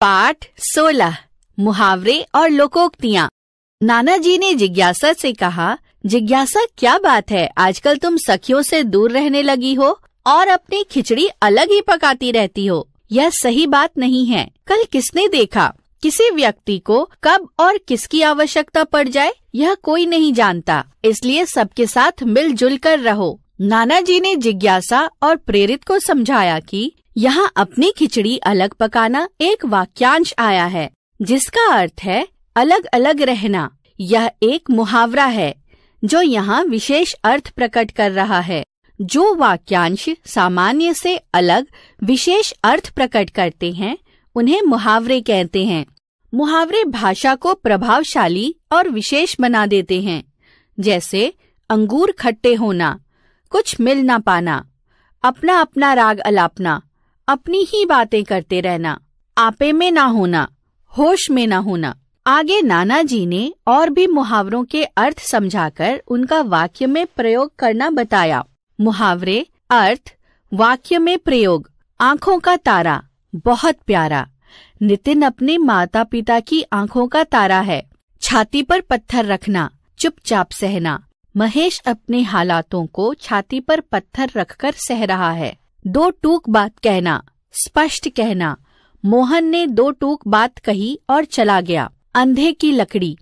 पाठ 16 मुहावरे और लोकोक्तियाँ। नाना जी ने जिज्ञासा से कहा, जिज्ञासा क्या बात है, आजकल तुम सखियों से दूर रहने लगी हो और अपनी खिचड़ी अलग ही पकाती रहती हो। यह सही बात नहीं है। कल किसने देखा, किसी व्यक्ति को कब और किसकी आवश्यकता पड़ जाए यह कोई नहीं जानता, इसलिए सबके साथ मिलजुल कर रहो। नाना जी ने जिज्ञासा और प्रेरित को समझाया कि यहाँ अपनी खिचड़ी अलग पकाना एक वाक्यांश आया है, जिसका अर्थ है अलग अलग रहना। यह एक मुहावरा है जो यहाँ विशेष अर्थ प्रकट कर रहा है। जो वाक्यांश सामान्य से अलग विशेष अर्थ प्रकट करते हैं उन्हें मुहावरे कहते हैं। मुहावरे भाषा को प्रभावशाली और विशेष बना देते हैं, जैसे अंगूर खट्टे होना, कुछ मिल ना पाना, अपना अपना राग अलापना, अपनी ही बातें करते रहना, आपे में ना होना, होश में ना होना। आगे नाना जी ने और भी मुहावरों के अर्थ समझाकर उनका वाक्य में प्रयोग करना बताया। मुहावरे अर्थ वाक्य में प्रयोग। आँखों का तारा, बहुत प्यारा। नितिन अपने माता पिता की आँखों का तारा है। छाती पर पत्थर रखना, चुपचाप सहना। महेश अपने हालातों को छाती पर पत्थर रखकर सह रहा है। दो टूक बात कहना, स्पष्ट कहना। मोहन ने दो टूक बात कही और चला गया। अंधे की लकड़ी,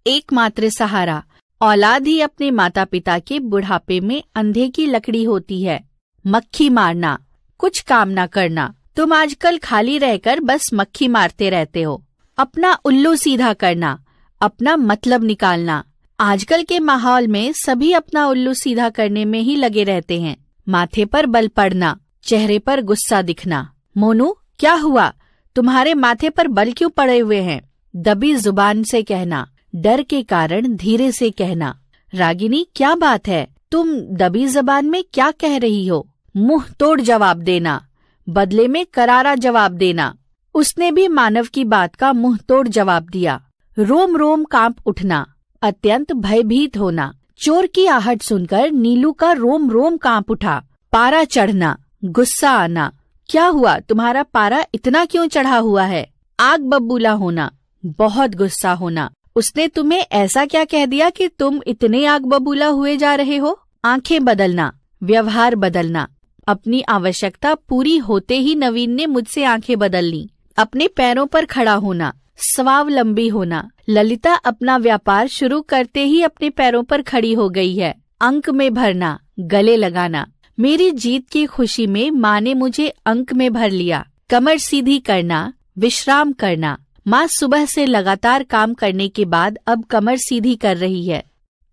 एकमात्र सहारा। औलाद ही अपने माता पिता के बुढ़ापे में अंधे की लकड़ी होती है। मक्खी मारना, कुछ काम ना करना। तुम आजकल खाली रहकर बस मक्खी मारते रहते हो। अपना उल्लू सीधा करना, अपना मतलब निकालना। आजकल के माहौल में सभी अपना उल्लू सीधा करने में ही लगे रहते हैं। माथे पर बल पड़ना, चेहरे पर गुस्सा दिखना। मोनू, क्या हुआ, तुम्हारे माथे पर बल क्यों पड़े हुए हैं? दबी जुबान से कहना, डर के कारण धीरे से कहना। रागिनी, क्या बात है, तुम दबी जबान में क्या कह रही हो? मुंह तोड़ जवाब देना, बदले में करारा जवाब देना। उसने भी मानव की बात का मुंह तोड़ जवाब दिया। रोम रोम कांप उठना, अत्यंत भयभीत होना। चोर की आहट सुनकर नीलू का रोम रोम कांप उठा। पारा चढ़ना, गुस्सा आना। क्या हुआ, तुम्हारा पारा इतना क्यों चढ़ा हुआ है? आग बबूला होना, बहुत गुस्सा होना। उसने तुम्हें ऐसा क्या कह दिया कि तुम इतने आग बबूला हुए जा रहे हो? आंखें बदलना, व्यवहार बदलना। अपनी आवश्यकता पूरी होते ही नवीन ने मुझसे आंखें बदल ली। अपने पैरों पर खड़ा होना, स्वावलंबी होना। ललिता अपना व्यापार शुरू करते ही अपने पैरों पर खड़ी हो गई है। अंक में भरना, गले लगाना। मेरी जीत की खुशी में माँ ने मुझे अंक में भर लिया। कमर सीधी करना, विश्राम करना। माँ सुबह से लगातार काम करने के बाद अब कमर सीधी कर रही है।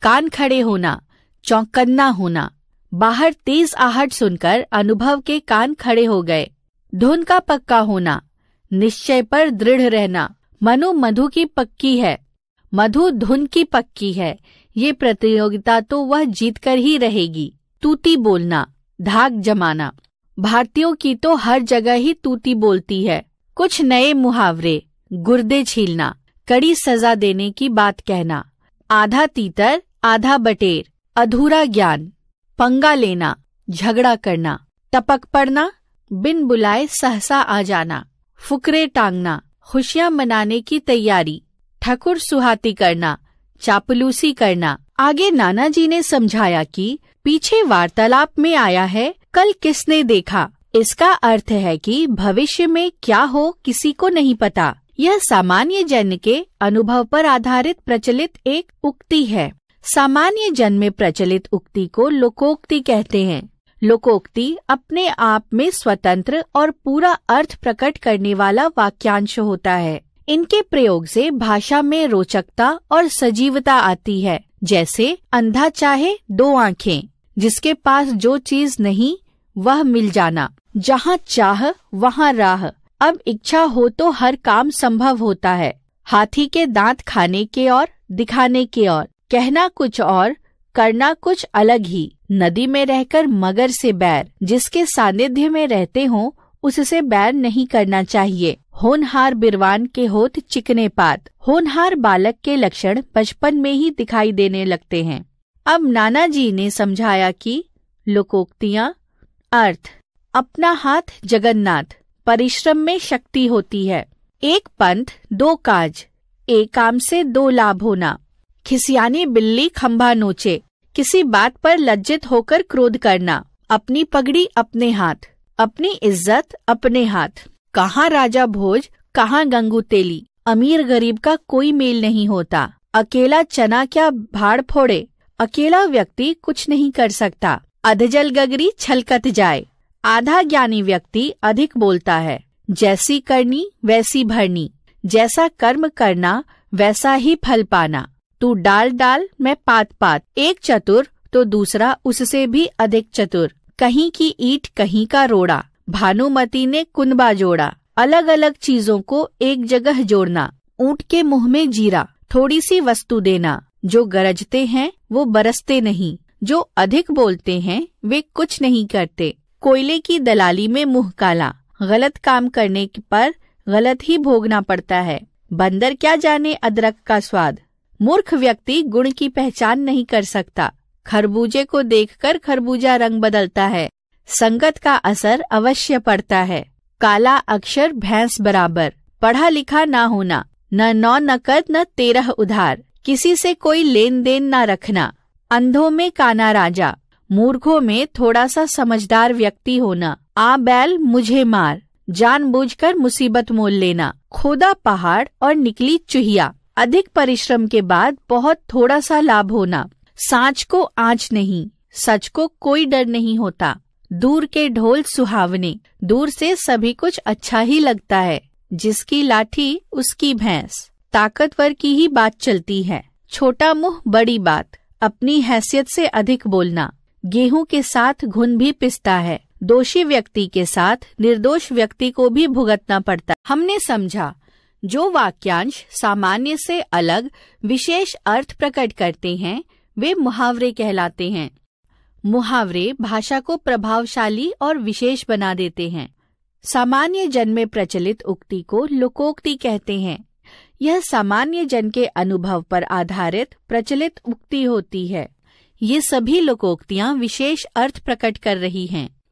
कान खड़े होना, चौकन्ना होना। बाहर तेज आहट सुनकर अनुभव के कान खड़े हो गए। धुन का पक्का होना, निश्चय पर दृढ़ रहना। मनु मधु की पक्की है, मधु धुन की पक्की है। ये प्रतियोगिता तो वह जीतकर ही रहेगी। तूती बोलना, धाक जमाना। भारतीयों की तो हर जगह ही तूती बोलती है। कुछ नए मुहावरे। गुर्दे छीलना, कड़ी सजा देने की बात कहना। आधा तीतर आधा बटेर, अधूरा ज्ञान। पंगा लेना, झगड़ा करना। टपक पड़ना, बिन बुलाए सहसा आ जाना। फुकरे टांगना, खुशियां मनाने की तैयारी। ठकुर सुहाती करना, चापलूसी करना। आगे नाना जी ने समझाया कि पीछे वार्तालाप में आया है कल किसने देखा। इसका अर्थ है कि भविष्य में क्या हो किसी को नहीं पता। यह सामान्य जन के अनुभव पर आधारित प्रचलित एक उक्ति है। सामान्य जन में प्रचलित उक्ति को लोकोक्ति कहते हैं। लोकोक्ति अपने आप में स्वतंत्र और पूरा अर्थ प्रकट करने वाला वाक्यांश होता है। इनके प्रयोग से भाषा में रोचकता और सजीवता आती है। जैसे अंधा चाहे दो आँखें, जिसके पास जो चीज नहीं वह मिल जाना। जहाँ चाह वहाँ राह, अब इच्छा हो तो हर काम संभव होता है। हाथी के दांत खाने के और दिखाने के और, कहना कुछ और करना कुछ अलग ही। नदी में रहकर मगर से बैर, जिसके सानिध्य में रहते हो उससे बैर नहीं करना चाहिए। होनहार बिरवान के होठ चिकने पात। होनहार बालक के लक्षण बचपन में ही दिखाई देने लगते हैं। अब नाना जी ने समझाया कि लोकोक्तियाँ। अर्थ, अपना हाथ जगन्नाथ, परिश्रम में शक्ति होती है। एक पंथ दो काज, एक काम से दो लाभ होना। खिसियानी बिल्ली खंभा नोचे, किसी बात पर लज्जित होकर क्रोध करना। अपनी पगड़ी अपने हाथ, अपनी इज्जत अपने हाथ। कहाँ राजा भोज, कहाँ गंगू तेली। अमीर गरीब का कोई मेल नहीं होता। अकेला चना क्या भाड़ फोड़े, अकेला व्यक्ति कुछ नहीं कर सकता। अधजल गगरी छलकत जाए, आधा ज्ञानी व्यक्ति अधिक बोलता है। जैसी करनी वैसी भरनी, जैसा कर्म करना वैसा ही फल पाना। तू डाल डाल मैं पात पात, एक चतुर तो दूसरा उससे भी अधिक चतुर। कहीं की ईंट कहीं का रोड़ा, भानुमति ने कुनबा जोड़ा। अलग अलग चीजों को एक जगह जोड़ना। ऊंट के मुंह में जीरा, थोड़ी सी वस्तु देना। जो गरजते हैं वो बरसते नहीं, जो अधिक बोलते हैं वे कुछ नहीं करते। कोयले की दलाली में मुंह काला, गलत काम करने पर गलत ही भोगना पड़ता है। बंदर क्या जाने अदरक का स्वाद। मूर्ख व्यक्ति गुण की पहचान नहीं कर सकता। खरबूजे को देखकर खरबूजा रंग बदलता है। संगत का असर अवश्य पड़ता है। काला अक्षर भैंस बराबर, पढ़ा लिखा ना होना। न 9 नकद न 13 उधार, किसी से कोई लेन देन न रखना। अंधों में काना राजा, मूर्खों में थोड़ा सा समझदार व्यक्ति होना। आ बैल मुझे मार, जानबूझकर मुसीबत मोल लेना। खोदा पहाड़ और निकली चुहिया, अधिक परिश्रम के बाद बहुत थोड़ा सा लाभ होना। सांच को आँच नहीं, सच को कोई डर नहीं होता। दूर के ढोल सुहावने, दूर से सभी कुछ अच्छा ही लगता है। जिसकी लाठी उसकी भैंस, ताकतवर की ही बात चलती है। छोटा मुंह बड़ी बात, अपनी हैसियत से अधिक बोलना। गेहूं के साथ घुन भी पिसता है। दोषी व्यक्ति के साथ निर्दोष व्यक्ति को भी भुगतना पड़ता। हमने समझा, जो वाक्यांश सामान्य से अलग विशेष अर्थ प्रकट करते हैं वे मुहावरे कहलाते हैं। मुहावरे भाषा को प्रभावशाली और विशेष बना देते हैं। सामान्य जन में प्रचलित उक्ति को लोकोक्ति कहते हैं। यह सामान्य जन के अनुभव पर आधारित प्रचलित उक्ति होती है। ये सभी लोकोक्तियां विशेष अर्थ प्रकट कर रही हैं।